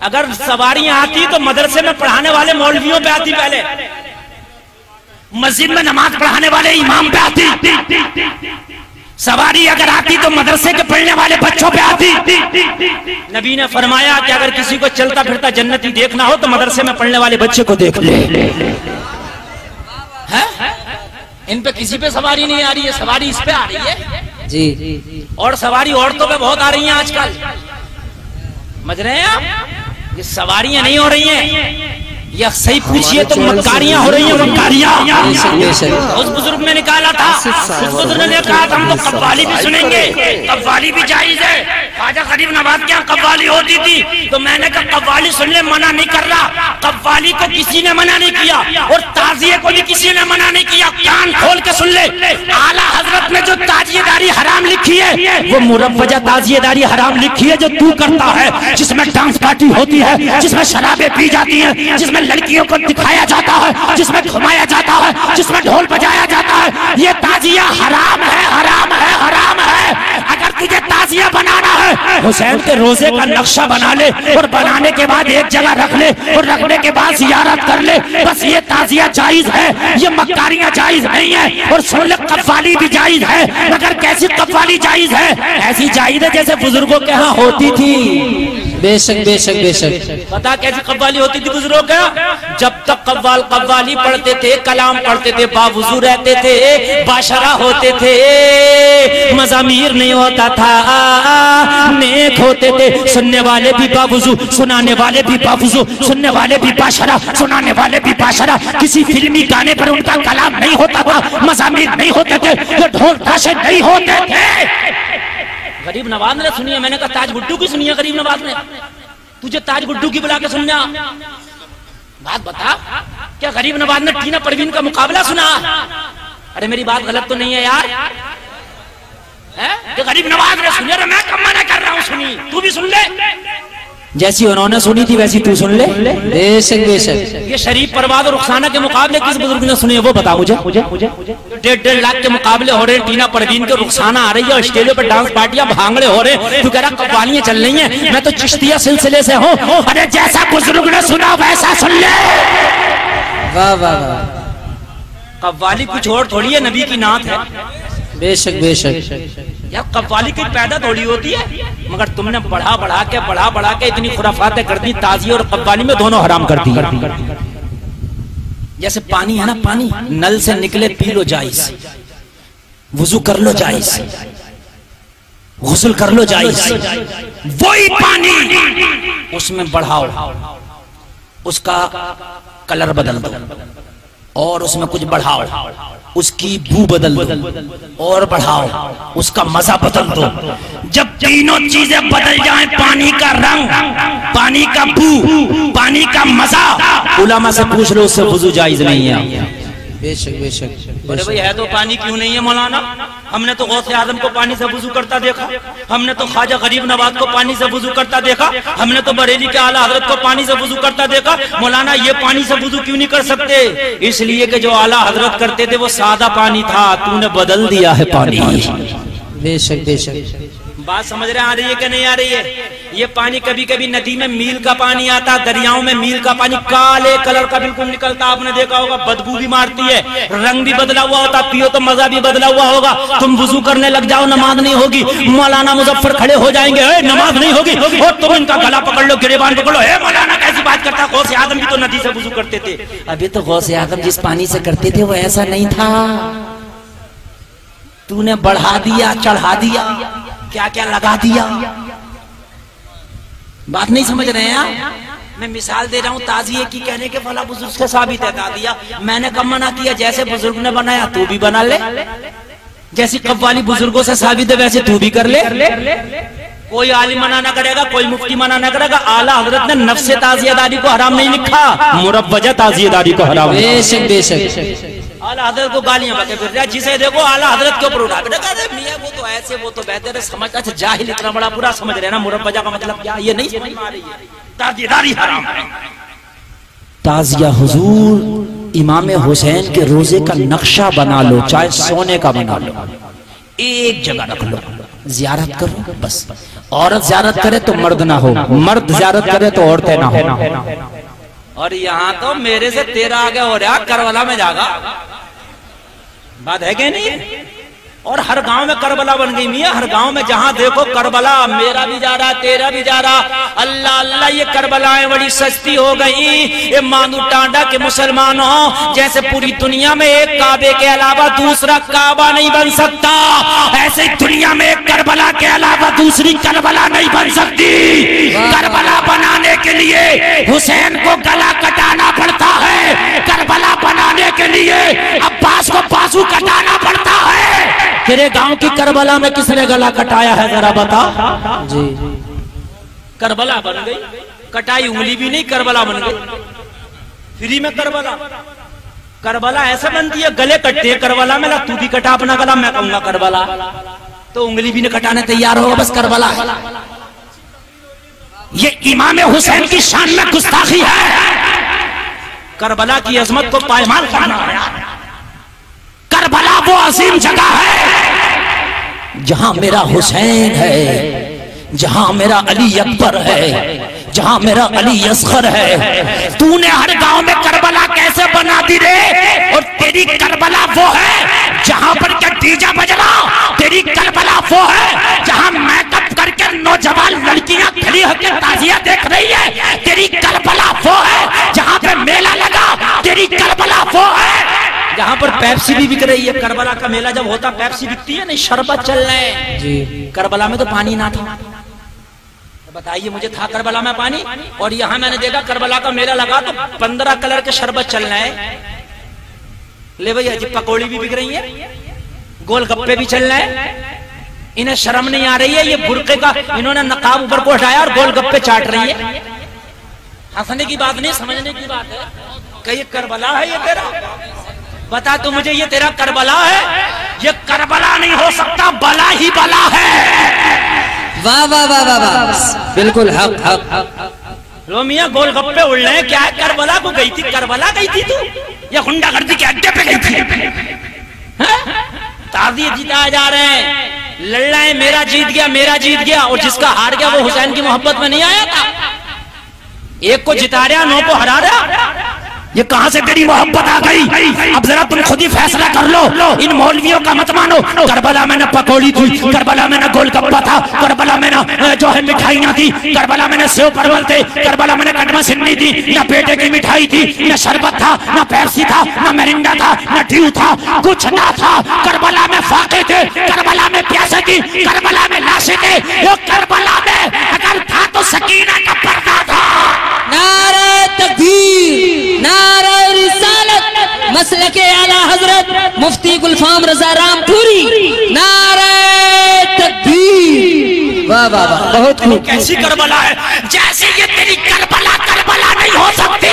اگر سواریاں آتی تو مدرسے میں پڑھانے والے مولویوں پہ آتی، پہلے مسجد میں نماز پڑھانے والے امام پہ آتی، سواری اگر آتی تو مدرسے کے پڑھنے والے بچوں پہ آتی۔ نبی نے فرمایا کہ اگر کسی کو چلتا پھرتا جنتی دیکھنا ہو تو مدرسے میں پڑھنے والے بچے کو دیکھ لے۔ ان پہ کسی پہ سواری نہیں آ رہی ہے، سواری اس پہ آ رہی ہے جی، اور سواری عورتوں پہ بہت آ رہی ہیں آج کل، سمجھ رہے ہیں آپ؟ یہ سواریاں نہیں ہو رہی ہیں، یہ صحیح پوچھئے تو مکاریاں ہو رہی ہیں، مکاریاں۔ اس بزرگ نے نکالا تھا، اس بزرگ نے کہا تھا ہم تو قوالی بھی سنیں گے، قوالی بھی جائز ہے۔ خواجہ غریب نواز کے یہاں قوالی ہوتی تھی تو میں نے کہا قوالی سن لے، منع نہیں کر رہا، قوالی کو کسی نے منع نہیں کیا اور تعزیے کو بھی کسی نے منع نہیں کیا، کان کھول کے سن لے۔ اعلیٰ حضرت نے جو تعزیے داری حرام لکھی ہے وہ مروجہ تعزیے داری حرام لکھی ہے جو تو کرتا ہے، جس میں ڈانس پارٹی ہوتی ہے، جس میں شرابیں پی جاتی ہیں، جس میں لڑکیوں کو دکھایا جاتا ہے، جس میں گھمایا جاتا ہے، جس میں ڈھول بجایا جاتا ہے، یہ تعزیہ حرام ہے، حرام ہے، حرام ہے۔ اگر تجھے تعزیہ بنانا ہے حسین کے روزے کا نقشہ بنا لے اور بنانے کے بعد ایک جگہ رکھ لے اور رکھنے کے بعد زیارت کر لے، بس یہ تعزیہ جائز ہے، یہ مکاریاں جائز نہیں ہیں۔ اور سن لے قوالی بھی جائز ہے، مگر کیسی قوالی جائز ہے؟ ایسی جائز ہے جیسے بزرگوں کے ہاں ہوتی تھی۔ بے شک بے شک بے شک۔ پتا کیسی قوالی ہوتی تھی بزرگوں کا؟ جب تک قوال قوالی پڑھتے تھے، کلام پڑھتے تھے، باوضو رہتے تھے، باشرہ ہوتے تھے، مزامیر نہیں ہوتا تھا، نیک ہوتے تھے، سننے والے بھی باوضو، سنانے والے بھی باوضو، سننے والے بھی باشرہ، سنانے والے بھی باشرہ۔ کسی فلمی گانے پر ان کا کلام نہیں ہوتا تھا، مزامیر نہیں ہوتے تھے، یہ ڈھول تاشے نہیں ہوتے تھے۔ غریب نواز نے سنی ہے، میں نے کہا تاج گڈو کی سنی ہے غریب نواز نے؟ تجھے تاج گڈو کی بلا کے سننا؟ بات بتا، کیا غریب نواز نے ٹینا پروین کا مقابلہ سنا؟ ارے میری بات غلط تو نہیں ہے یار؟ کہ غریب نواز نے سنی؟ ارے میں کم منع کر رہا ہوں، سنی تو بھی سن لے، جیسی انہوں نے سنی تھی ویسی تو سن لے۔ بے شک بے شک۔ یہ شریف پرواد اور رخسانہ کے مقابلے کس بزرگ نے سنی ہے وہ بتا مجھے۔ 1.5 لاکھ کے مقابلے ہو رہے ہیں، ٹینا پروین کے، رخسانہ آ رہی ہے، اسٹیجوں پر ڈانس پارٹیاں، بھانگڑے ہو رہے ہیں، تو کہہ رہا قوالیاں چل رہی ہیں، میں تو چشتیہ سلسلے سے ہوں۔ ارے جیسا بزرگ نے سنا ویسا سن لے۔ واہ واہ واہ۔ قوالی کچھ اور تھوڑی ہے، نبی کی نعت ہے۔ بے شک بے شک۔ یار قوالی کی پیدا تھوڑی ہوتی ہے، مگر تم نے بڑھا بڑھا کے اتنی خرافاتیں کر دی، تعزیہ اور قوالی میں دونوں حرام کر دی۔ جیسے پانی ہے نا، پانی نل سے نکلے پی لو جائز، وضو کر لو جائز، غسل کر لو جائز، وہی پانی اس میں بڑھاؤ، اس کا کلر بدل دو اور اس میں کچھ بڑھاؤ، اس کی بو بدل دو اور بڑھاؤ، اس کا مزہ بدل دو۔ جب تینوں چیزیں بدل جائیں، پانی کا رنگ، پانی کا بو، پانی کا مزہ، علماء سے پوچھ لو، اس سے وضو جائز نہیں ہے۔ بے شک بے شک۔ ارے بھئی ہے تو پانی کیوں نہیں ہے مولانا؟ ہم نے تو غوث اعظم کو پانی سے وضو کرتا دیکھا، ہم نے تو خواجہ غریب نواز کو پانی سے وضو کرتا دیکھا، ہم نے تو بریلی کے اعلیٰ حضرت کو پانی سے وضو کرتا دیکھا۔ مولانا یہ پانی سے وضو کیوں نہیں کر سکتے؟ اس لیے کہ جو اعلیٰ حضرت کرتے تھے وہ سادہ پانی تھا، تو نے بدل دیا ہے پانی۔ بے شک بے شک۔ بات سمجھ رہے آ رہی ہے کہ نہیں آ رہی ہے؟ یہ پانی کبھی کبھی ندی میں میل کا پانی آتا، دریاؤں میں میل کا پانی کالے کلر کا بالکل نکلتا، آپ نے دیکھا ہوگا، بدبو بھی مارتی ہے، رنگ بھی بدلا ہوا ہوتا، پیو تو مزہ بھی بدلا ہوا ہوگا۔ تم وضو کرنے لگ جاؤ، نماز نہیں ہوگی، مولانا مظفر کھڑے ہو جائیں گے، اے نماز نہیں ہوگی، اور تم ان کا گلا پکڑ لو، گریبان پکڑ لو، اے مولانا کیسی بات کرتا؟ غوث اعظم بھی تو ندی سے وضو کرتے تھے۔ ابھی تو غوث اعظم جس پانی سے کرتے تھے وہ ایسا نہیں تھا، تو نے بڑھا دیا، چڑھا دیا، کیا کیا لگا دیا۔ بات نہیں سمجھ رہے ہیں؟ میں مثال دے رہا ہوں تعزیے کی، کہنے کے فلاں بزرگ سے ثابت ہے تعزیہ، میں نے کم منع کیا، جیسے بزرگ نے بنایا تو بھی بنا لے، جیسی قوالی بزرگوں سے ثابت ہے ویسے تو بھی کر لے۔ کوئی عالم منع نہ کرے گا، کوئی مفتی منع نہ کرے گا۔ اعلیٰ حضرت نے نفس تعزیہ داری کو حرام نہیں لکھا، مروجہ تعزیہ داری کو حرام۔ بے شک بے شک۔ اعلیٰ حضرت کو گالیاں بکے پھر رہا، جسے دیکھو اعلیٰ حضرت کے اوپر اٹھا کے کہا رہے میاں وہ تو ایسے، وہ تو بہتر ہے، سمجھ۔ اچھا جاہل اتنا بڑا برا سمجھ رہے نا مروجہ کا مطلب کیا؟ یہ نہیں سمجھ آ رہی ہے، تعزیہ داری حرام ہے۔ تعزیہ حضور امام حسین کے روزے کا نقشہ بنا لو، چاہے سونے کا بنا لو، ایک جگہ رکھ لو، زیارت کرو بس. عورت زیارت کرے تو مرد نہ ہو, مرد زیارت کرے تو عورتیں نہ ہو. اور یہاں تو میرے سے تیرا آگے ہو رہا کربلا میں جاگا. بات ہے کہ نہیں؟ اور ہر گاؤں میں کربلا بن گئی میاں, ہر گاؤں میں جہاں دیکھو کربلا, میرا بھی جا رہا تیرا بھی جا رہا. اللہ اللہ یہ کربلائیں بڑی سستی ہو گئی. یہ مانو ٹانڈا کے مسلمان ہوں, جیسے پوری دنیا میں ایک کعبے کے علاوہ دوسرا کعبہ نہیں بن سکتا, ایسے دنیا میں ایک کربلا کے علاوہ دوسری کربلا نہیں بن سکتی. کربلا بنانے کے لیے حسین کو گلا کٹانا پڑتا ہے, کربلا بنانے کے لیے عباس کو بازو کٹانا پڑتا ہے. تیرے گاؤں کی کربلا میں کس نے گلا کٹایا ہے ذرا بتا. جی کربلا بن گئی, کٹائی انگلی بھی نہیں, کربلا بن گئی فری میں. کربلا کربلا ایسا بنتی ہے, گلے کٹتے ہیں کربلا میں. تو بھی کٹا اپنا گلا, میں کہوں گا کربلا, تو انگلی بھی نہیں کٹانے تیار ہوگا, بس کربلا. یہ امام حسین کی شان میں گستاخی ہے. کربلا کی عظمت کو پائمال کرنا ہے. کربلا وہ عظیم جگہ ہے جہاں میرا حسین ہے, جہاں میرا علی اکبر ہے, جہاں میرا علی اصغر ہے. تو نے ہر گاؤں میں کربلا کیسے بنا دی رے؟ اور تیری کربلا وہ ہے جہاں پر کیا ڈیجا بج رہا, تیری کربلا وہ ہے جہاں میک اپ کر کے نوجوان لڑکیاں کھڑی ہو کے تازیہ دیکھ رہی ہے. تیری کربلا وہ ہے جہاں پہ میلہ لگا, تیری کربلا وہ ہے جہاں پر پیپسی بھی بک رہی ہے. کربلا کا میلہ جب ہوتا پیپسی بکتی ہے نہیں, شربت چل رہے ہیں جی. کربلا میں تو پانی نہ تھا, بتائیے مجھے تھا کربلا میں پانی؟ اور یہاں میں نے دیکھا کربلا کا میلہ لگا تو 15 کلر کے شربت چل رہے ہیں. لے بھئی جی پکوڑی بھی بک رہی ہیں, گول گپے بھی چل رہے ہیں. انہیں شرم نہیں آ رہی ہے, یہ برقعے کا انہوں نے نقاب اوپر کو ہٹایا اور گول گپے چاٹ رہی ہے. ہنسنے کی بات نہیں, سمجھنے کی بات ہے کہ یہ کربلا ہے. یہ تیرا بتا تو مجھے, یہ تیرا کربلا ہے؟ یہ کربلا نہیں ہو سکتا, بلا ہی بلا ہے. واہ واہ واہ واہ, بالکل حق حق. لو میاں گول گپے اڑ رہے ہیں, کیا ہے کربلا کو گئی تھی؟ کربلا گئی تھی تو یا غنڈہ گردی کے اڈے پہ گئی تھی؟ تازی جیتا جا رہے ہیں, لڑ رہے ہیں میرا جیت گیا میرا جیت گیا, اور جس کا ہار گیا وہ حسین کی محبت میں نہیں آیا تھا. ایک کو جتا رہا, 9 کو ہرا رہا. یہ کہاں سے تیری محبت آ گئی؟ اب ذرا تم خود ہی فیصلہ کر لو, ان مولویوں کا مت مانو. کربلا میں نہ پکوڑی تھی, کربلا میں نہ گول گپا تھا, کربلا میں نہ جو ہے مٹھائیاں تھی, کربلا میں نہ سیو پرول تھے, کربلا میں نہ کٹما سنی تھی, نہ بیٹے کی مٹھائی تھی, نہ شربت تھا, نہ پیپسی تھا, نہ مرنڈا تھا, نہ ڈیو تھا, کچھ نہ تھا. کربلا میں فاقے تھے, کربلا میں پیاسے تھی, کربلا میں لاشیں تھے. وہ کربلا میں اگر تھا تو سکینہ کا پردہ تھا. نعرہ تکبیر, نعرہ رسالت, مسلک اعلیٰ حضرت مفتی گلفام رضا رام پوری, نعرہ تکبیر. واہ واہ واہ, بہت خوب. کیسی کربلا ہے؟ جیسے یہ تیری کربلا کربلا نہیں ہو سکتی,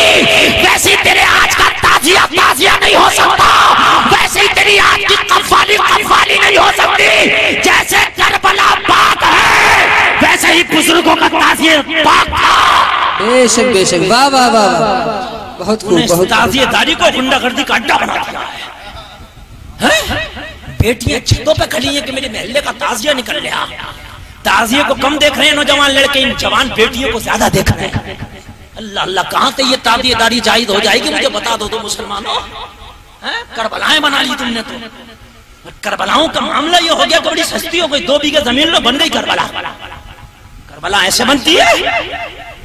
ویسے تیرے آج کا تازیہ تازیہ نہیں ہو سکتا, ویسے ہی تیری آج کی قوالی قوالی نہیں ہو سکتی. جیسے کربلا پاک ہے ویسے ہی بزرگوں کا تازیہ پاک تھا. بے شک بے شک, واہ واہ واہ, بہت خوب. بہت تازیہ داری کو غنڈہ گردی کا اڈا بنا دیا ہے. بیٹیاں چھتوں پہ کھڑی ہیں کہ میرے محلے کا تازیہ نکل لیا. تازیہ کو کم دیکھ رہے ہیں نوجوان لڑکے, ان جوان بیٹیوں کو زیادہ دیکھ رہے ہیں. اللہ اللہ, کہاں سے یہ تازیہ داری جائز ہو جائے گی؟ مجھے بتا دو مسلمانوں. کربلائیں بنا لی تم نے تو. کربلاؤں کا معاملہ یہ ہو گیا کہ بڑی سستی ہو گئی, 2 بیگھے زمین لو بن گئی کربلا. کربلا ایسے بنتی ہے؟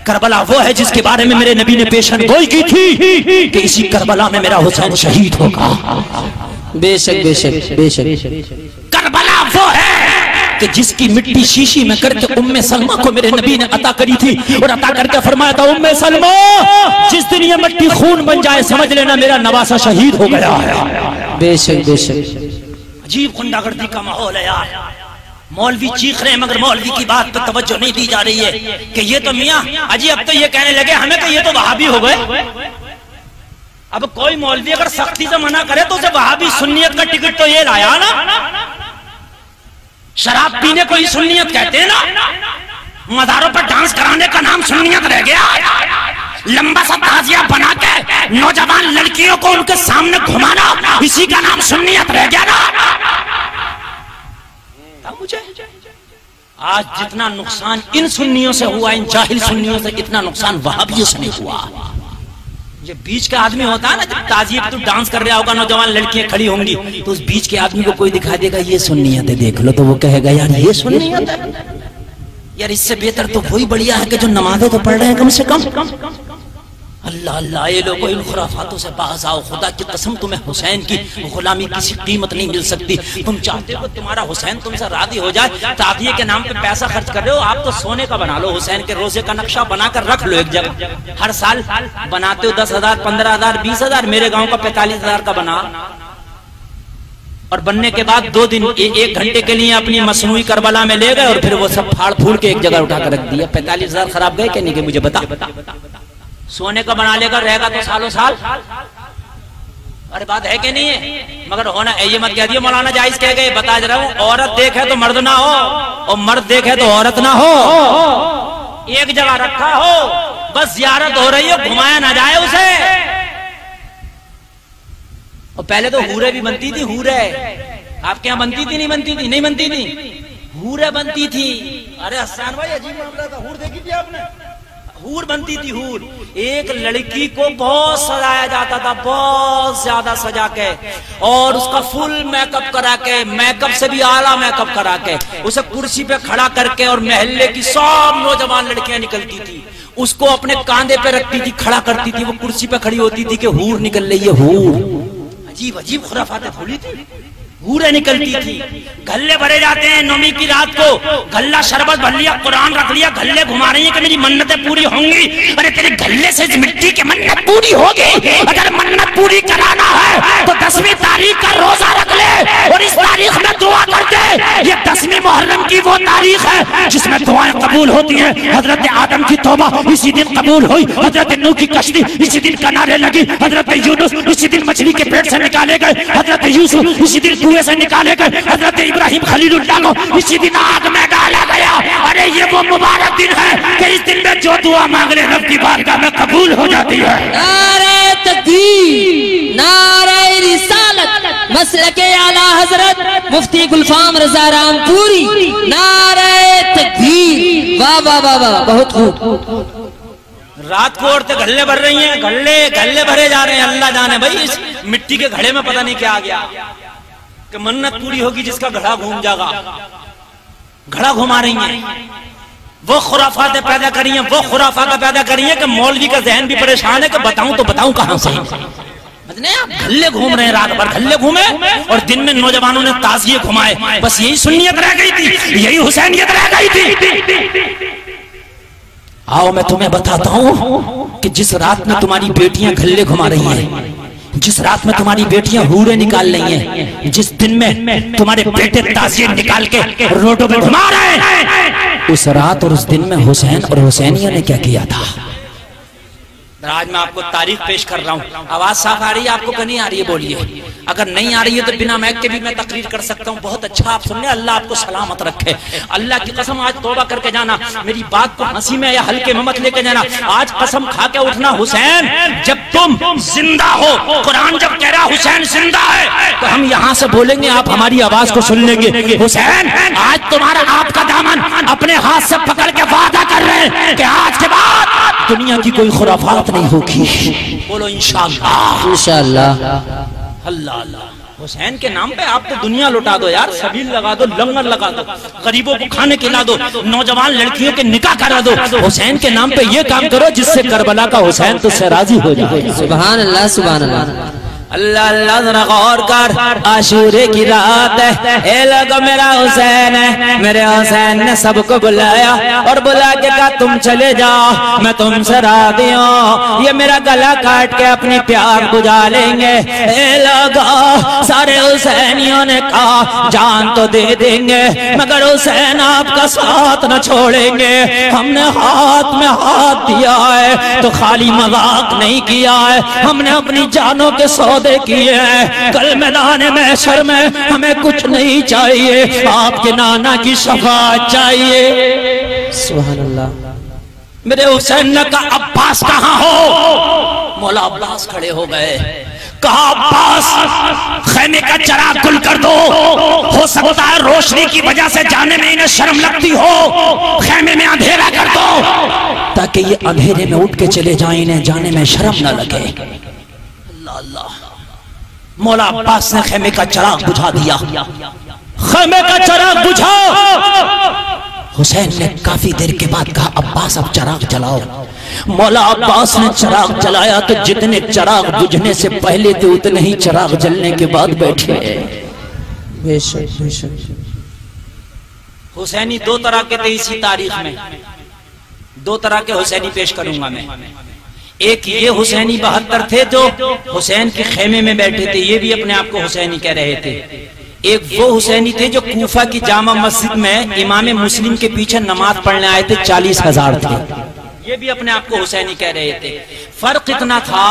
کربلا وہ ہے جس کے بارے میں میرے نبی نے پیشن گوئی کی تھی کہ اسی کربلا میں میرا حسین شہید ہوگا. بے شک بے شک بے شک. کربلا وہ ہے کہ جس کی مٹی شیشی میں کر کے ام سلمہ کو میرے نبی نے عطا کری تھی, اور عطا کر کے فرمایا تھا ام سلمہ جس دن یہ مٹی خون بن جائے سمجھ لینا میرا نواسہ شہید ہو گیا ہے. بے شک بے شک. عجیب غنڈہ گردی کا ماحول ہے یار. مولوی چیخ رہے ہیں مگر مولوی کی بات پہ توجہ نہیں دی جا رہی ہے کہ یہ تو میاں اجی اب تو یہ کہنے لگے ہمیں کہ یہ تو وہابی ہو گئے. اب کوئی مولوی اگر سختی سے منع کرے تو اسے وہابی سنیت کا ٹکٹ تو یہ لایا نا. شراب پینے کو ہی سنیت کہتے ہیں نا, مزاروں پر ڈانس کرانے کا نام سنیت رہ گیا. لمبا سا تازیہ بنا کے نوجوان لڑکیوں کو ان کے سامنے گھمانا اسی کا نام سنیت رہ گیا نا. مجھے آج جتنا نقصان ان سنیوں سے ہوا، ان جاہل سنیوں سے، اتنا نقصان وہابیوں سے نہیں ہوا۔ یہ بیچ کا آدمی ہوتا ہے نا، جب تعزیے پہ تو ڈانس کر رہا ہوگا، نوجوان لڑکیاں کھڑی ہوں گی، تو اس بیچ کے آدمی کو کوئی دکھا دے گا یہ سنیت ہے دیکھ لو، تو وہ کہے گا یار یہ سنیت ہے، یار اس سے بہتر تو وہی بڑھیا ہے کہ جو نمازیں تو پڑھ رہے ہیں کم سے کم۔ اللہ اللہ، اے لوگو ان خرافاتوں سے باز آؤ، خدا کی قسم تمہیں حسین کی غلامی کسی قیمت نہیں مل سکتی۔ تم چاہتے ہو تمہارا حسین تم سے راضی ہو جائے، تعزیے کے نام پہ پیسہ خرچ کر رہے ہو، آپ تو سونے کا بنا لو، حسین کے روزے کا نقشہ بنا کر رکھ لو ایک جگہ، ہر سال بناتے ہو 10,000 15,000 20,000، میرے گاؤں کا 45,000 کا بنا، اور بننے کے بعد 2 دن 1 گھنٹے کے لیے اپنی مصنوعی کربلا میں لے گئے، اور پھر وہ سب پھاڑ پھوڑ کے ایک جگہ اٹھا کر رکھ دیا۔ 45,000 خراب گئے کہ نہیں کہ مجھے بتا؟ سونے کا بنا لے کر رہے گا تو سالوں سال، ارے بات ہے کہ نہیں ہے؟ مگر ہونا یہ مت کہہ دیا مولانا جائز کہہ گئے، بتا رہا ہوں، عورت دیکھے تو مرد نہ ہو، اور مرد دیکھے تو عورت نہ ہو، ایک جگہ رکھا ہو، بس زیارت ہو رہی ہو، گھمایا نہ جائے اسے۔ اور پہلے تو حوریں بھی بنتی تھی، حوریں آپ کے یہاں بنتی تھی نہیں بنتی تھی؟ نہیں بنتی تھی، حوریں بنتی تھی۔ ارے حسان بھائی عجیب معاملہ تھا، حور دیکھی تھی آپ نے؟ حور بنتی تھی، حور۔ ایک لڑکی کو بہت سجایا جاتا تھا، بہت زیادہ سجا کے، اور اس کا فل میک اپ کرا کے، میک اپ سے بھی اعلیٰ میک اپ کرا کے، اسے کرسی پہ کھڑا کر کے، اور محلے کی سب نوجوان لڑکیاں نکلتی تھی، اس کو اپنے کاندھے پہ رکھتی تھی، کھڑا کرتی تھی، وہ کرسی پہ کھڑی ہوتی تھی کہ حور نکل رہی ہے، حور۔ عجیب عجیب خرافاتیں پھولی تھی، حوریں نکلتی تھی۔ گھلے بھرے جاتے ہیں نومی کی رات کو، گھلہ شربت بھر لیا، قرآن رکھ لیا، گھلے گھما رہی ہیں کہ میری منتیں پوری ہوں گی۔ ارے تیرے گھلے سے مٹی کی منت پوری ہوگی، اگر منت پوری کرانا ہے تو 10ویں تاریخ کا روزہ رکھ لے، اور اس تاریخ میں دعا کر دے۔ یہ 10ویں محرم کی وہ تاریخ ہے جس میں دعائیں قبول ہوتی ہیں۔ حضرت آدم کی توبہ اسی دن قبول ہوئی، حضرت نوح کی کشتی اسی دن کنارے لگی، حضرت یونس اسی دن مچھلی کے پیٹ سے نکالے گئے، حضرت یوسف اسی دن کنویں سے نکالے گئے، حضرت ابراہیم خلیل اللہ کو اسی دن آگ میں ڈالا گیا۔ ارے یہ وہ مبارک دن ہے کہ اس دن میں جو دعا مانگ لے رب کی بارگاہ میں قبول ہو جاتی ہے۔ نعرہ تکبیر، نعرہ رسالت، مسلک اعلی حضرت مفتی گلفام رضا رام پوری، نعرہ تکبیر، واہ واہ واہ واہ، بہت خوب۔ رات کو عورتیں گھلے بھر رہی ہیں، گھلے بھرے جا رہے ہیں، اللہ جانے بھائی اس مٹی کے گھڑے میں پتہ نہیں کیا آ گیا کہ منت پوری ہوگی جس کا گھڑا گھوم جائے گا، گھڑا گھما رہی ہیں۔ وہ خرافاتیں پیدا کری ہیں، وہ خرافات پیدا کری ہیں کہ مولوی کا ذہن بھی پریشان ہے کہ بتاؤں تو بتاؤں کہاں سے۔ گھلے گھوم رہے ہیں، رات بھر گھلے گھومے، اور دن میں نوجوانوں نے تعزیے گھمائے۔ بس یہی سنیت رہ گئی تھی، یہی حسینیت رہ گئی تھی۔ آؤ میں تمہیں بتاتا ہوں کہ جس رات میں تمہاری بیٹیاں گھلے گھما رہی ہیں، جس رات میں تمہاری بیٹیاں حوریں نکال رہی ہیں، جس دن میں تمہارے بیٹے تعزیے نکال کے روڈوں پہ گھما رہے ہیں، اس رات اور اس دن میں حسین اور حسینیہ نے کیا کیا تھا۔ آج میں آپ کو تاریخ پیش کر رہا ہوں۔ آواز صاف آ رہی ہے آپ کو کہ نہیں آ رہی ہے؟ بولیے، اگر نہیں آ رہی ہے تو بنا میک کے بھی میں تقریر کر سکتا ہوں۔ بہت اچھا آپ سن لیں، اللہ آپ کو سلامت رکھے۔ اللہ کی قسم آج توبہ کر کے جانا، میری بات کو ہنسی میں یا ہلکے میں مت لے کے جانا، آج قسم کھا کے اٹھنا، حسین جب تم زندہ ہو، قرآن جب کہہ رہا حسین زندہ ہے، تو ہم یہاں سے بولیں گے، آپ ہماری آواز کو سن لیں گے، حسین آج تمہارا آپ کا دامن اپنے ہاتھ سے پکڑ کے وعدہ کر رہے ہیں کہ آج کے بعد دنیا کی کوئی خرافات نہیں ہوگی۔ بولو انشاءاللہ، انشاءاللہ۔ اللہ اللہ، حسین کے نام پہ آپ تو دنیا لٹا دو یار، سبیل لگا دو، لنگر لگا دو، غریبوں کو کھانے کھلا دو، نوجوان لڑکیوں کے نکاح کرا دو، حسین کے نام پہ یہ کام کرو جس سے کربلا کا حسین تو سے راضی ہو جائے۔ سبحان اللہ، سبحان اللہ۔ اللہ اللہ ذرا غور کر، عاشورے کی رات ہے، اے لوگو میرا حسین ہے، میرے حسین نے سب کو بلایا اور بلا کے کہا تم چلے جاؤ، میں تم سے راضی ہوں، یہ میرا گلا کاٹ کے اپنی پیار بجھا لیں گے۔ اے لوگو سارے حسینیوں نے کہا جان تو دے دیں گے مگر حسین آپ کا ساتھ نہ چھوڑیں گے، ہم نے ہاتھ میں ہاتھ دیا ہے تو خالی مذاق نہیں کیا ہے، ہم نے اپنی جانوں کے سودے کیے ہیں، کل میدان محشر میں ہمیں کچھ نہیں چاہیے، آپ کے نانا کی شفاعت چاہیے۔ سبحان اللہ۔ میرے حسین نے کہا عباس کہاں ہو؟ مولا عباس کھڑے ہو گئے، کہا عباس خیمے کا چراغ گل کر دو، ہو سکتا ہے روشنی کی وجہ سے جانے میں انہیں شرم لگتی ہو، خیمے میں اندھیرا کر دو تاکہ یہ اندھیرے میں اٹھ کے چلے جائیں، انہیں جانے میں شرم نہ لگے۔ اللہ اللہ، مولا عباس نے خیمے کا چراغ بجھا دیا، خیمے کا چراغ بجھا۔ حسین نے کافی دیر کے بعد کہا عباس اب چراغ جلاؤ۔ مولا عباس نے چراغ جلایا تو جتنے چراغ بجھنے سے پہلے تھے اتنے ہی چراغ جلنے کے بعد بیٹھے۔ بے شک بے شک۔ حسینی دو طرح کے تھے اسی تاریخ میں، دو طرح کے حسینی پیش کروں گا میں۔ ایک یہ حسینی 72 تھے جو حسین کے خیمے میں بیٹھے تھے، یہ بھی اپنے آپ کو حسینی کہہ رہے تھے۔ ایک وہ حسینی تھے جو کوفہ کی جامع مسجد میں امام مسلم کے پیچھے نماز پڑھنے آئے تھے، 40,000 تھے، یہ بھی اپنے آپ کو حسینی کہہ رہے تھے۔ فرق اتنا تھا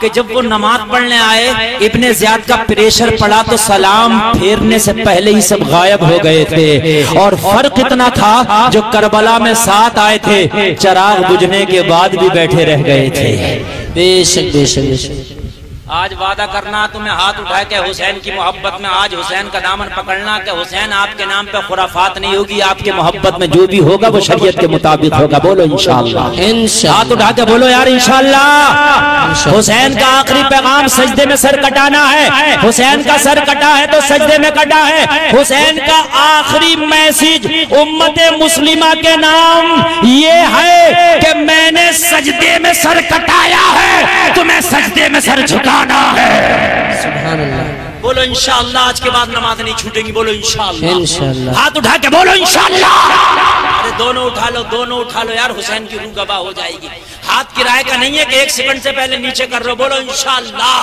کہ جب وہ نماز پڑھنے آئے، ابن زیاد کا پریشر پڑا تو سلام پھیرنے سے پہلے ہی سب غائب ہو گئے تھے۔ اور فرق اتنا تھا جو کربلا میں ساتھ آئے تھے، چراغ بجھنے کے بعد بھی بیٹھے رہ گئے تھے۔ بے شک بے شک بے شک۔ آج وعدہ کرنا تمہیں ہاتھ اٹھا کے حسین کی محبت میں، آج حسین کا دامن پکڑنا کہ حسین آپ کے نام پہ خرافات نہیں ہوگی، آپ کے محبت میں جو بھی ہوگا وہ شریعت کے مطابق ہوگا۔ بولو انشاءاللہ، ہاتھ اٹھا کے بولو یار انشاءاللہ۔ حسین کا آخری پیغام سجدے میں سر کٹانا ہے، حسین کا سر کٹا ہے تو سجدے میں کٹا ہے۔ حسین کا آخری میسج امت مسلمہ کے نام یہ ہے کہ میں نے سجدے میں سر کٹایا ہے، تمہیں سجدے میں سر جھکا ہے۔ سبحان اللہ۔ بولو انشاءاللہ آج کے بعد نماز نہیں چھوٹیں گی، بولو انشاءاللہ۔ انشاءاللہ۔ ہاتھ اٹھا کے بولو انشاءاللہ۔ ارے دونوں اٹھا لو، دونوں اٹھا لو یار، حسین کی روح گواہ ہو جائے گی۔ ہاتھ کرائے کا نہیں ہے کہ 1 سیکنڈ سے پہلے نیچے کر رہو، بولو انشاءاللہ۔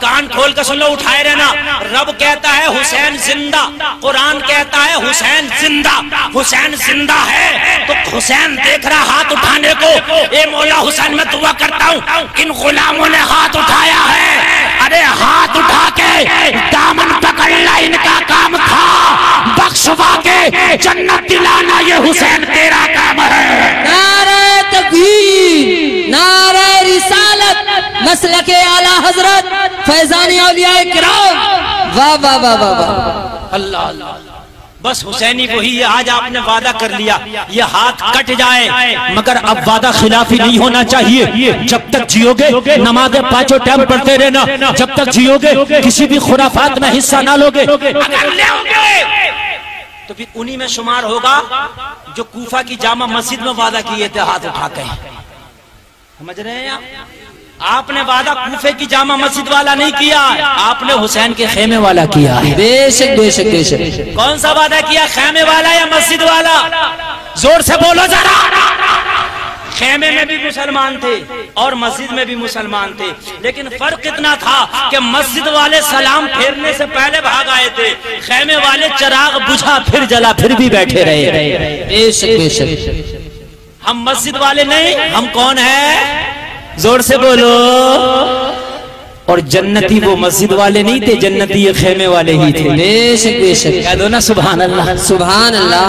کان کھول کر سن لو، اٹھائے رہنا۔ رب کہتا ہے حسین زندہ، قرآن کہتا ہے حسین زندہ۔ حسین زندہ ہے تو حسین دیکھ رہا ہاتھ اٹھانے کو، اے مولا حسین میں دعا کرتا ہوں ان غلاموں نے ہاتھ اٹھایا ہے، ارے ہاتھ اٹھا کے دامن پکڑنا ان کا کام تھا، بخشوا کے جنت دلانا یہ حسین تیرا کام ہے۔ نعرہ تکبیر، نعرہ رسالت، مسلک اعلیٰ حضرت فیضان اولیاء کرام، واہ واہ واہ واہ۔ اللہ اللہ، بس حسینی وہی ہے۔ آج آپ نے وعدہ کر لیا یہ ہاتھ کٹ جائے، مگر اب وعدہ خلافی نہیں ہونا چاہیے۔ جب تک جیو گے نمازیں 5 ٹائم پڑھتے رہنا، جب تک جیو گے کسی بھی خرافات میں حصہ نہ لوگے، اگر لو گے تو پھر انہی میں شمار ہوگا جو کوفہ کی جامع مسجد میں وعدہ کیے تھے ہاتھ اٹھا کے۔ سمجھ رہے ہیں آپ نے وعدہ کوفے کی جامع مسجد والا نہیں کیا، آپ نے حسین کے خیمے والا کیا ہے۔ بے شک بے شک بے شک۔ کون سا وعدہ کیا، خیمے والا یا مسجد والا؟ زور سے بولو ذرا۔ خیمے میں بھی مسلمان تھے اور مسجد میں بھی مسلمان تھے، لیکن فرق اتنا تھا کہ مسجد والے سلام پھیرنے سے پہلے بھاگ آئے تھے، خیمے والے چراغ بجھا پھر جلا پھر بھی بیٹھے رہے۔ بے شک بے شک۔ ہم مسجد والے نہیں، ہم کون ہیں؟ زور سے بولو۔ اور جنتی وہ مسجد والے نہیں تھے، جنتی یہ خیمے والے ہی تھے۔ بے شک بے شک۔ کہہ دو نا سبحان اللہ۔ سبحان اللہ۔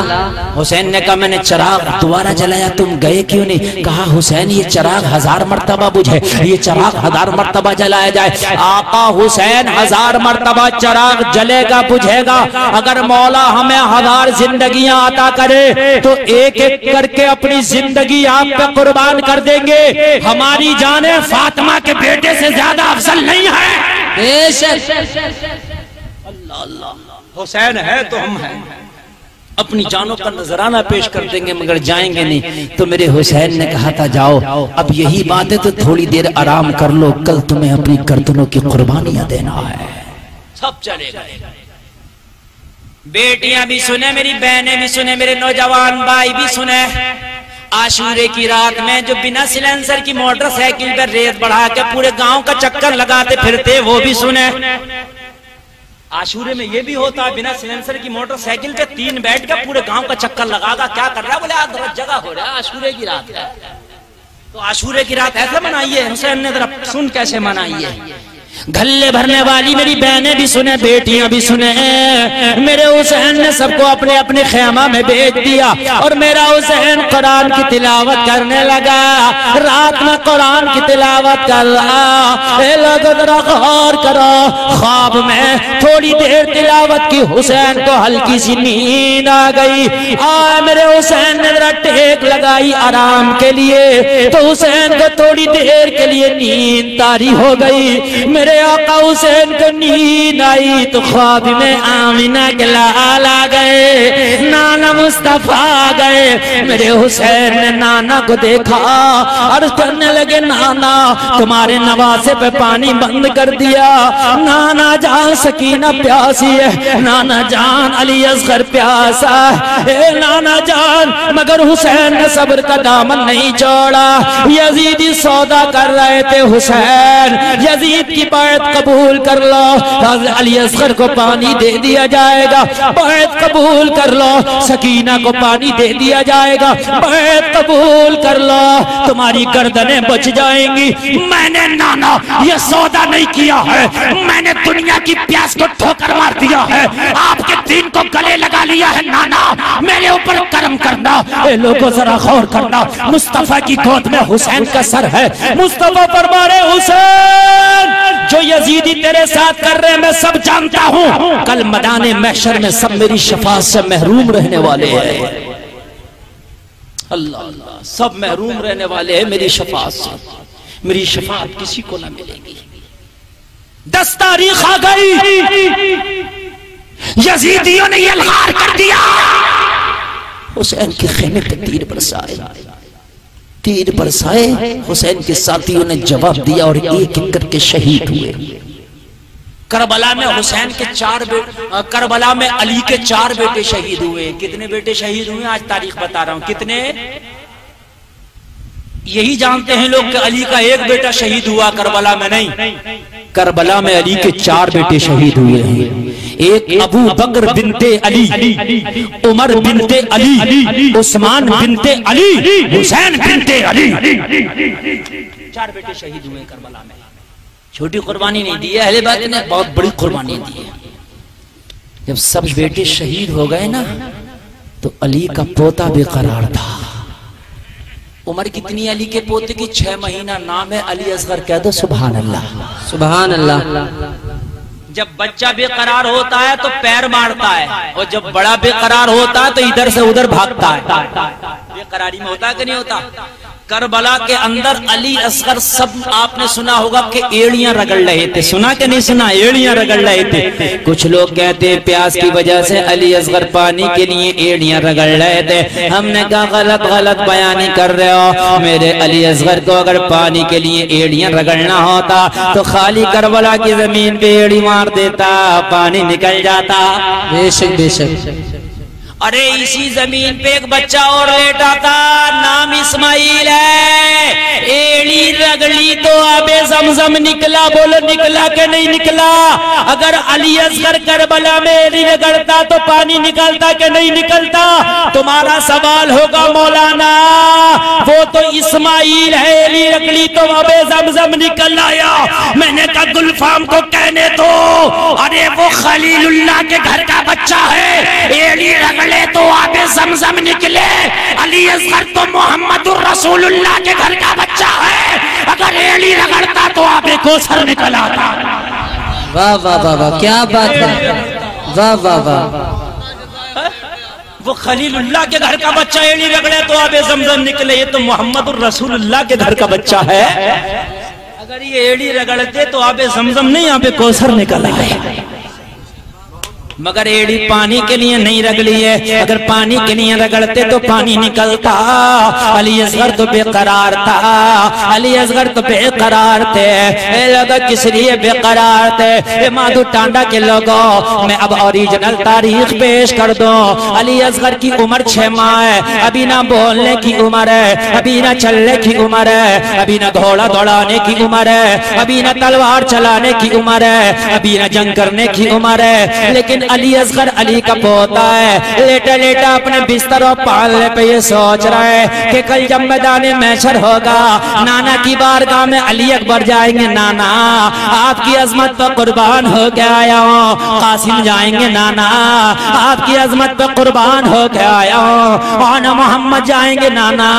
حسین نے کہا میں نے چراغ دوبارہ جلایا، تم گئے کیوں نہیں؟ کہا حسین یہ چراغ 1000 مرتبہ بجھے، یہ چراغ 1000 مرتبہ جلایا جائے۔ آقا حسین 1000 مرتبہ چراغ جلے گا بجھے گا، اگر مولا ہمیں 1000 زندگیاں عطا کرے تو ایک ایک کر کے اپنی زندگی آپ پہ قربان کر دیں گے۔ ہماری جانیں فاطمہ کے بیٹے سے زیادہ افضل نہیں ہے۔ بے شک۔ اللہ اللہ، حسین ہے تو ہم ہیں، اپنی جانوں کا نذرانہ پیش کر دیں گے مگر جائیں گے نہیں۔ تو میرے حسین نے کہا تھا جاؤ اب یہی بات ہے تو تھوڑی دیر آرام کر لو، کل تمہیں اپنی گردنوں کی قربانیاں دینا ہے۔ سب چلے گئے، بیٹیاں بھی سنیں، میری بہنیں بھی سنیں، میرے نوجوان بھائی بھی سنیں۔ عاشورے کی رات میں جو بنا سیلنسر کی موٹر سائیکل پر ریت بڑھا کے پورے گاؤں کا چکر لگاتے پھرتے، وہ بھی سنیں۔ عاشورے میں یہ بھی ہوتا ہے بنا سیلنسر کی موٹر سائیکل پہ 3 بیٹھ کے پورے گاؤں کا چکر لگا گا، کیا کر رہا ہے؟ بولے آدھ جگہ ہو رہا ہے، عاشورے کی رات ہے۔ تو عاشورے کی رات ایسے منائیے، حسین نے ذرا سن کیسے منائیے۔ گھلے بھرنے والی میری بہنیں بھی سنیں، بیٹیاں بھی سنیں، میرے حسین نے سب کو اپنے اپنے خیمہ میں بھیج دیا اور میرا حسین قرآن کی تلاوت کرنے لگا، رات میں قرآن کی تلاوت کر رہا۔ اے لوگوں ذرا غور کرو، خواب میں تھوڑی دیر تلاوت کی، حسین کو ہلکی سی نیند آ گئی۔ میرے حسین نے ذرا ٹیک لگائی آرام کے لیے، تو حسین کو تھوڑی دیر کے لیے نیند طاری ہو گئی۔ میرے آقا حسین کو نیند آئی تو خواب میں آمینہ کے لال آ گئے، نانا مصطفیٰ آ گئے۔ میرے حسین نے نانا کو دیکھا، عرض کرنے لگے نانا تمہارے نواسے پہ پانی بند کر دیا، نانا جان سکینہ پیاسی ہے، نانا جان علی اصغر پیاسا ہے، اے نانا جان۔ مگر حسین نے صبر کا دامن نہیں چھوڑا، یزیدی سودا کر رہے تھے، حسین یزید کی بیعت قبول کر لو، حضرت علی اصغر کو پانی دے دیا جائے گا، بیعت قبول کر لو، سکینہ کو پانی دے دیا جائے گا، بیعت قبول کر لو، تمہاری گردنیں بچ جائیں گی۔ میں نے نانا یہ سودا نہیں کیا ہے، میں نے دنیا کی پیاس کو ٹھوکر مار دیا ہے، آپ کے دین کو گلے لگا لیا ہے، نانا میرے اوپر کرم کرنا۔ اے لوگوں ذرا غور کرنا، مصطفیٰ کی گود میں حسین کا سر ہے، مصطفیٰ فرما رہے حسین جو یزیدی تیرے ساتھ کر رہے میں سب جانتا ہوں، کل میدان محشر میں سب میری شفاعت سے محروم رہنے والے ہیں۔ اللہ اللہ، سب محروم رہنے والے ہیں میری شفاعت سے، میری شفاعت کسی کو نہ ملے گی۔ 10 تاریخ آ گئی، یزیدیوں نے یہ الغار کر دیا، حسین کے خیمے پہ تیر برسائے، تیر برسائے، حسین کے ساتھیوں نے جواب دیا اور ایک ایک کر کے شہید ہوئے۔ کربلا میں حسین کے 4 بیٹے، کربلا میں علی کے 4 بیٹے شہید ہوئے۔ کتنے بیٹے شہید ہوئے آج تاریخ بتا رہا ہوں، کتنے؟ یہی جانتے ہیں لوگ کہ علی کا 1 بیٹا شہید ہوا، کربلا میں نہیں، کربلا میں علی کے 4 بیٹے شہید ہوئے ہیں۔ ایک ابو بکر بنت علی، عمر بنت علی، عثمان بنت علی، حسین بنت علی، 4 بیٹے شہید ہوئے کربلا میں۔ چھوٹی قربانی نہیں دی ہے، اہل بیت نے بہت بڑی قربانی دی ہے۔ جب سب بیٹے شہید ہو گئے نا تو علی کا پوتا بے قرار تھا۔ عمر کتنی علی کے پوتے کی؟ 6 مہینہ، نام ہے علی اصغر، کہہ دو سبحان اللہ، سبحان اللہ۔ جب بچہ بے قرار ہوتا ہے تو پیر مارتا ہے، اور جب بڑا بے قرار ہوتا ہے تو ادھر سے ادھر بھاگتا ہے۔ بے قراری میں ہوتا ہے کہ نہیں ہوتا؟ کربلا کے اندر علی اصغر سب آپ نے سنا ہوگا کہ ایڑیاں رگڑ رہے تھے، سنا کہ نہیں سنا؟ ایڑیاں رگڑ رہے تھے۔ کچھ لوگ کہتے ہیں پیاس کی وجہ سے علی اصغر پانی کے لیے ایڑیاں رگڑ رہے تھے، ہم نے کہا غلط بیانی کر رہے ہو۔ میرے علی اصغر کو اگر پانی کے لیے ایڑیاں رگڑنا ہوتا تو خالی کربلا کی زمین پہ ایڑی مار دیتا، پانی نکل جاتا۔ بے شک بے شک۔ ارے اسی زمین پہ ایک بچہ اور لیٹا تھا، نام اسماعیل ہے، ایڑی رگڑی تو آب زمزم نکلا، بولو نکلا کہ نہیں نکلا؟ اگر علی اصغر کربلا میں ایڑی رگڑتا تو پانی نکلتا کہ نہیں نکلتا؟ تمہارا سوال ہوگا مولانا وہ تو اسماعیل ہے، ایڑی رگڑی تو آب زمزم نکل آیا۔ میں نے کہا گلفام کو کہنے دو، ارے وہ خلیل اللہ کے گھر کا بچہ ہے، ایڑی رگڑ تو آب زمزم نکلے۔ علی اصغر تو محمد الرسول اللہ کے گھر کا بچہ ہے، اگر ایڑی رگڑتا تو آب کوثر نکل آتا۔ واہ واہ واہ واہ، کیا بات ہے، واہ واہ واہ۔ وہ خلیل اللہ کے گھر کا بچہ ایڑی رگڑے تو آب زمزم نکلے، یہ تو محمد الرسول اللہ کے گھر کا بچہ ہے، اگر یہ ایڑی رگڑتے تو آب زمزم نہیں آب کوثر نکل آئے۔ مگر ایڑی پانی کے لیے نہیں رگڑی ہے، اگر پانی کے لیے رگڑتے تو پانی نکلتا۔ علی اصغر تو بے قرار تھا، علی اصغر تو بے قرار تھے۔ اے لوگا کس لیے بے قرار تھے؟ اے مادھو ٹانڈا کے لوگوں، میں اب اوریجنل تاریخ پیش کر دوں۔ علی اصغر کی عمر 6 ماہ ہے، ابھی نہ بولنے کی عمر ہے، ابھی نہ چلنے کی عمر ہے، ابھی نہ گھوڑا دوڑانے کی عمر ہے، ابھی نہ تلوار چلانے کی عمر ہے، ابھی نہ جنگ کرنے کی عمر ہے، لیکن علی اصغر علی کا پوتا ہے، لیٹا لیٹا اپنے بستر اور پالنے پہ یہ سوچ رہا ہے کہ کل جب میدان محشر ہوگا نانا کی بارگاہ میں علی اکبر جائیں گے، نانا آپ کی عظمت پہ قربان ہو کے آیا ہوں، قاسم جائیں گے، نانا آپ کی عظمت پہ قربان ہو کے آیا ہوں، آنا محمد جائیں گے، نانا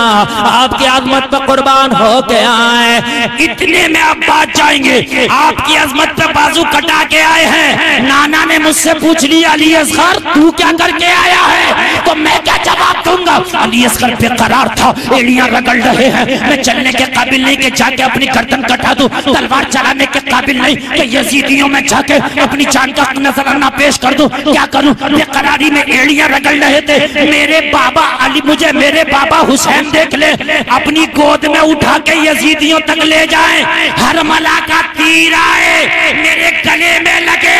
آپ کی عظمت پہ قربان ہو کے آئے۔ اتنے میں اب بات جائیں گے، آپ کی عظمت پہ بازو کٹا کے آئے ہیں، نانا نے مجھ سے پوچھ لیا علی اصغر تو کیا کر کے آیا ہے، تو میں کیا جواب دوں گا؟ علی اصغر بے قرار تھا، ایڑیاں رگڑ رہے ہیں، میں چلنے کے قابل نہیں کہ جا کے اپنی گردن کٹا دوں، تلوار چلانے کے قابل نہیں کہ یزیدیوں میں جا کے اپنی جان کا نذرانہ پیش کر دوں، کیا کروں؟ بے قراری میں ایڑیاں رگڑ رہے تھے، میرے بابا علی مجھے میرے بابا حسین دیکھ لے، اپنی گود میں اٹھا کے یزیدیوں تک لے جائیں، ہر ملا کا تیر آئے میرے گلے میں لگے،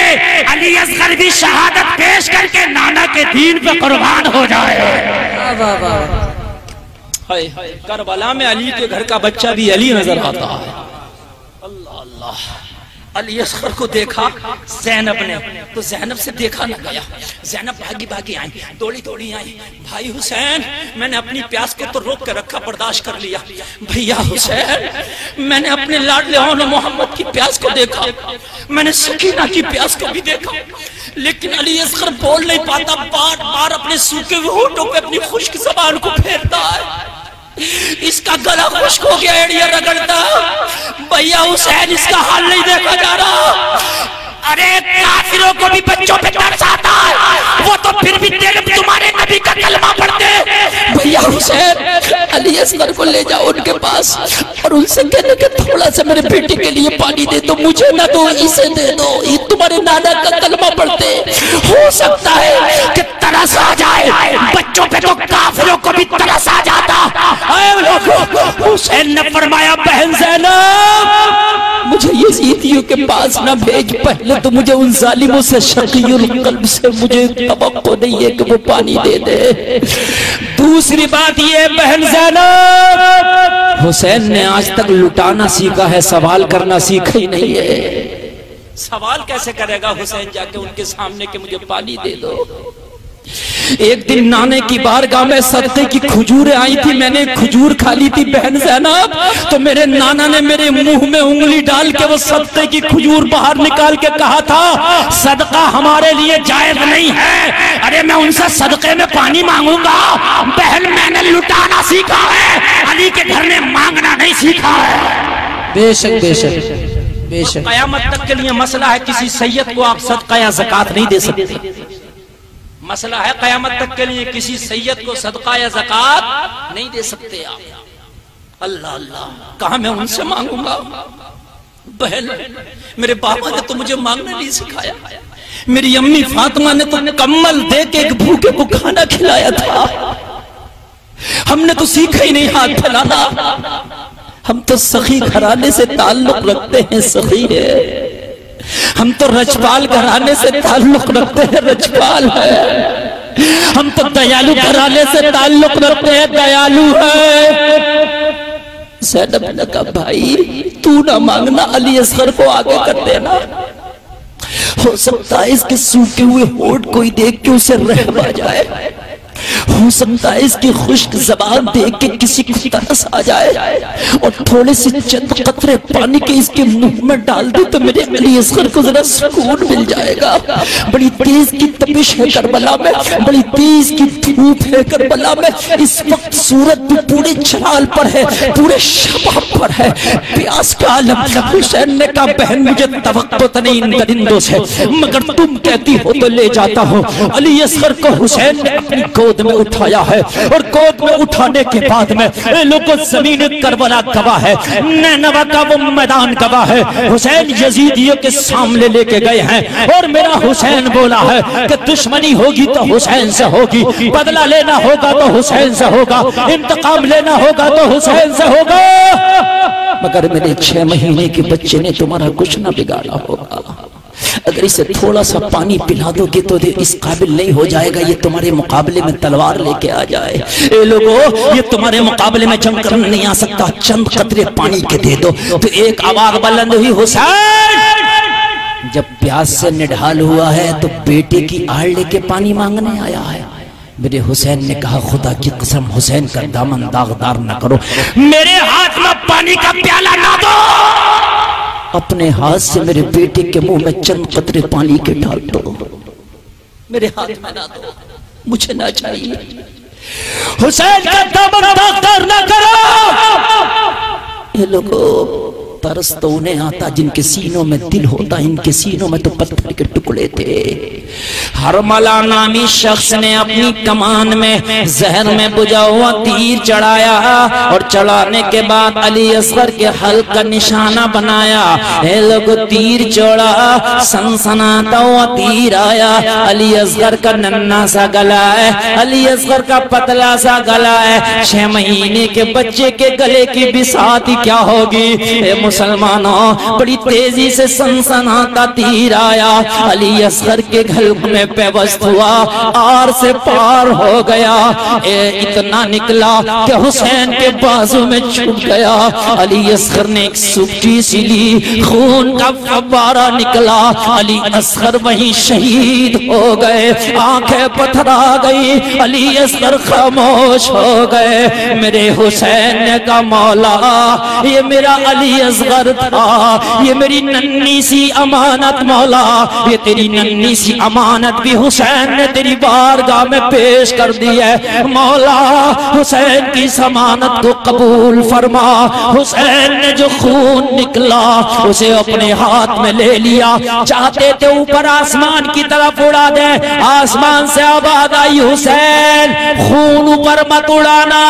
علی اصغر بھی شہادت پیش کر کے نانا کے دین پہ قربان ہو جائے۔ کربلا میں علی کے گھر کا بچہ بھی علی نظر آتا ہے۔ اللہ اللہ، علی اصغر کو دیکھا زینب نے تو زینب سے دیکھا نہ گیا، زینب بھاگی بھاگی آئیں، دوڑی دوڑی آئیں، بھائی حسین میں نے اپنی پیاس کو تو روک کے رکھا، برداشت کر لیا، بھیا حسین میں نے اپنے لاڈلے ہون محمد کی پیاس کو دیکھا، میں نے سکینہ کی پیاس کو بھی دیکھا، لیکن علی اصغر بول نہیں پاتا، بار بار اپنے سوکھے ہوئے ہونٹوں پہ اپنی خشک زبان کو پھیرتا ہے، اس کا گلا خشک ہو گیا، ایڑیاں رگڑتا، بھیا حسین اس کا حال نہیں دیکھا جا رہا، ارے کافروں کو بھی بچوں پہ ترس آتا ہے، وہ تو پھر بھی تمہارے نبی کا کلمہ پڑھتے، بھیا حسین علی اصغر کو لے جاؤ ان کے پاس اور ان سے کہنے کہ تھوڑا سا میرے بیٹے کے لیے پانی دے دو، مجھے نہ دو اسے دے دو، یہ تمہارے نانا کا کلمہ پڑھتے، ہو سکتا ہے کہ ترس آ جائے، بچوں پہ تو کافروں کو بھی ترس آ جاتا۔ اے لوگوں، حسین نے فرمایا بہن زینب مجھے یزیدیوں کے پاس نہ بھیج، پہلے تو مجھے ان ظالموں سے شقی القلب سے مجھے توقع نہیں ہے کہ وہ پانی دے دے۔ دوسری بات یہ بہن زینب، حسین نے آج تک لٹانا سیکھا ہے، سوال کرنا سیکھا ہی نہیں ہے۔ سوال کیسے کرے گا حسین جا کے ان کے سامنے کہ مجھے پانی دے دو؟ ایک دن نانے کی بارگاہ میں صدقے کی کھجوریں آئی تھی، میں نے کھجور کھا لی تھی بہن زینب، تو میرے نانا نے میرے منہ میں انگلی ڈال کے وہ صدقے کی کھجور باہر نکال کے کہا تھا صدقہ ہمارے لیے جائز نہیں ہے۔ ارے میں ان سے صدقے میں پانی مانگوں گا؟ بہن میں نے لٹانا سیکھا ہے، علی کے گھر میں مانگنا نہیں سیکھا ہے۔ بے شک بے شک بے شک۔ قیامت تک کے لیے مسئلہ ہے، کسی سید کو آپ صدقہ یا زکوٰۃ نہیں دے سکتے، مسئلہ ہے قیامت تک کے لیے کسی سید کو صدقہ یا زکوٰۃ نہیں دے سکتے آپ۔ اللہ اللہ، کہاں میں ان سے مانگوں گا؟ بہن میرے بابا نے تو مجھے مانگنا نہیں سکھایا، میری امی فاطمہ نے تو کمل دے کے ایک بھوکے کو کھانا کھلایا تھا، ہم نے تو سیکھا ہی نہیں ہاتھ پھیلانا، ہم تو سخی گھرانے سے تعلق رکھتے ہیں، سخی ہے، ہم تو رجپال گھرانے سے تعلق رکھتے ہیں، رجپال ہے، ہم تو دیالو گھرانے سے تعلق رکھتے ہیں، دیالو ہے۔ زینب نے کہا بھائی تو نہ مانگنا، علی اصغر کو آگے کر دینا، ہو سکتا ہے اس کے سوکھے ہوئے ہونٹ کوئی دیکھ کے اسے رحم آ جائے، ہو سکتا ہے اس کی خشک زبان دیکھ کے کسی کو ترس آ جائے، اور تھوڑے سے چند قطرے پانی کے اس کے منہ میں ڈال دے تو میرے علی اصغر کو ذرا سکون مل جائے گا۔ بڑی تیز کی تپش ہے کربلا میں، بڑی تیز کی دھوپ ہے کربلا میں، اس وقت سورج بھی پورے جلال پر ہے، پورے شباب پر ہے، پیاس کا عالم۔ حسین نے کہا بہن مجھے توقع تو نہیں ان درندوں سے، مگر تم کہتی ہو تو لے جاتا ہوں۔ علی اصغر کو حسین نے اپنی گود میں اٹھایا ہے، اور گود میں اٹھانے کے بعد میں لوگوں زمین کربلا گواہ ہے، نینوا کا وہ میدان گواہ ہے، حسین یزیدیوں کے سامنے لے کے گئے ہیں، اور میرا حسین بولا ہے کہ دشمنی ہوگی تو حسین سے ہوگی، بدلہ لینا ہوگا تو حسین سے ہوگا، انتقام لینا ہوگا تو حسین سے ہوگا، مگر میرے 6 مہینے کے بچے نے تمہارا کچھ نہ بگاڑا ہوگا، اگر اسے تھوڑا سا پانی پلا دو گے تو اس قابل نہیں ہو جائے گا، یہ تمہارے مقابلے میں تلوار لے کے آ جائے، اے لوگو یہ تمہارے مقابلے میں جنگ کرنے نہیں آ سکتا، چند قطرے پانی کے دے دو۔ تو ایک آواز بلند ہوئی حسین جب پیاس سے نڈھال ہوا ہے تو بیٹے کی آڑ لے کے پانی مانگنے آیا ہے. میرے حسین نے کہا خدا کی قسم حسین کا دامن داغدار نہ کرو, میرے ہاتھ میں پانی کا پیالہ نہ دو, اپنے ہاتھ سے میرے بیٹے کے منہ میں چند قطرے پانی کے ڈال دو, میرے ہاتھ میں نہ دو, مجھے نہ چاہیے. حسین کا دامن داغدار نہ کرو. یہ لوگوں ترس تو انہیں آتا جن کے سینوں میں دل ہوتا, ان کے سینوں میں تو پتھر کے ٹکڑے تھے. حرملہ نامی شخص نے اپنی کمان میں زہر میں بجھا ہوا تیر چڑھایا اور چڑھانے کے بعد علی اصغر کے حلق کا نشانہ بنایا. اے لوگ تیر چوڑا, سنسناتا ہوا تیر آیا. علی اصغر کا ننھا سا گلا ہے, علی اصغر کا پتلا سا گلا ہے. 6 مہینے کے بچے کے گلے کی بساط ہی کیا ہوگی. اے مسلمانوں, بڑی تیزی سے سنسناتا تیر آیا, علی اصغر کے گھل میں پیوست ہوا, آر سے پار ہو گیا. اتنا نکلا کہ حسین کے بازو میں چھپ گیا. علی اصغر نے ایک سوٹی سی لی, خون کا فوارہ نکلا. علی اصغر وہیں شہید ہو گئے, آنکھیں پتھرا گئی, علی اصغر خاموش ہو گئے. میرے حسین نے کہا مولا یہ میرا علی اصغر تھا, یہ میری ننھی سی امانت مولا, یہ تیری ننھی سی امانت بھی حسین نے تیری بارگاہ میں پیش کر دی ہے. مولا حسین کی امانت کو قبول فرما. حسین نے جو خون نکلا اسے اپنے ہاتھ میں لے لیا, چاہتے تھے اوپر آسمان کی طرف اڑا دے. آسمان سے آواز آئی حسین خون اوپر مت اڑانا,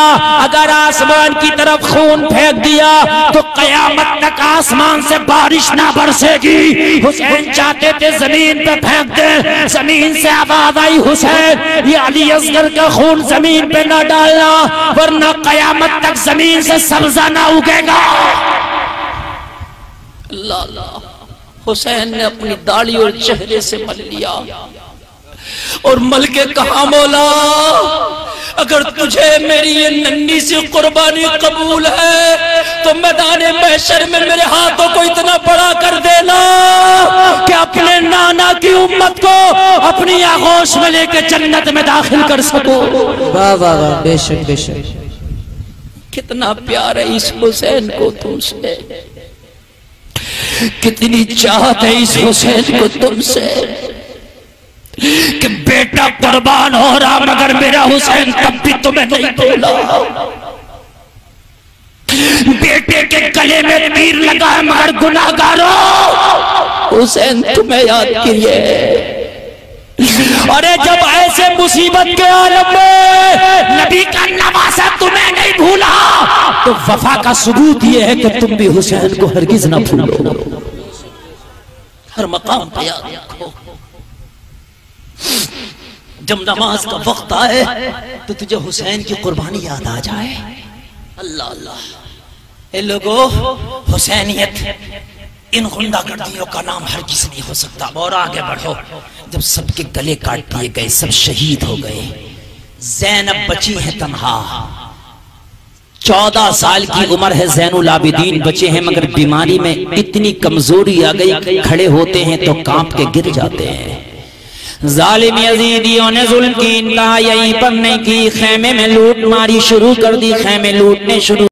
اگر آسمان کی طرف خون پھینک دیا تو قیامت تک آسمان سے بارش نہ برسے گی. حسین چاہتے تھے زمین پہ پھینک دے. زمین سے آواز آئی حسین یہ علی اصغر کا خون زمین پہ نہ ڈالنا ورنہ قیامت تک زمین سے سبزہ نہ اگے گا. اللہ اللہ. حسین نے اپنی داڑھی اور چہرے سے مل لیا اور مل کے کہا مولا اگر تجھے میری یہ ننھی سی قربانی قبول ہے تو میدان محشر میں میرے ہاتھوں کو اتنا بڑا کر دینا کہ اپنے نانا کی امت کو اپنی آغوش میں لے کے جنت میں داخل کر سکو. واہ واہ واہ, بے شک بے شک. کتنا پیار ہے اس حسین کو تم سے, کتنی چاہت ہے اس حسین کو تم سے کہ بیٹا قربان ہو رہا مگر میرا حسین تب بھی تمہیں نہیں بھولا. بیٹے کے گلے میں تیر لگا ہے مگر گناہگاروں حسین تمہیں یاد کیے. اور جب ایسے مصیبت کے عالم میں نبی کا نواسہ تمہیں نہیں بھولا تو وفا کا ثبوت یہ ہے کہ تم بھی حسین کو ہرگز نہ بھولو. ہر مقام پہ یاد رکھو. جب نماز کا وقت آئے تو تجھے حسین کی قربانی یاد آ جائے. اللہ اللہ. اے لوگو حسینیت ان غنڈہ گردیوں کا نام ہر کسی نہیں ہو سکتا. اور آگے بڑھو. جب سب کے گلے کاٹ دیے گئے, سب شہید ہو گئے, زینب بچی ہے تنہا. 14 سال کی عمر ہے, زین العابدین بچے ہیں مگر بیماری میں اتنی کمزوری آ گئی, کھڑے ہوتے ہیں تو کانپ کے گر جاتے ہیں. ظالم یزیدیوں نے ظلم کی انتہا یہیں پر نہیں کی, خیمے میں لوٹ ماری شروع کر دی, خیمے لوٹنے شروع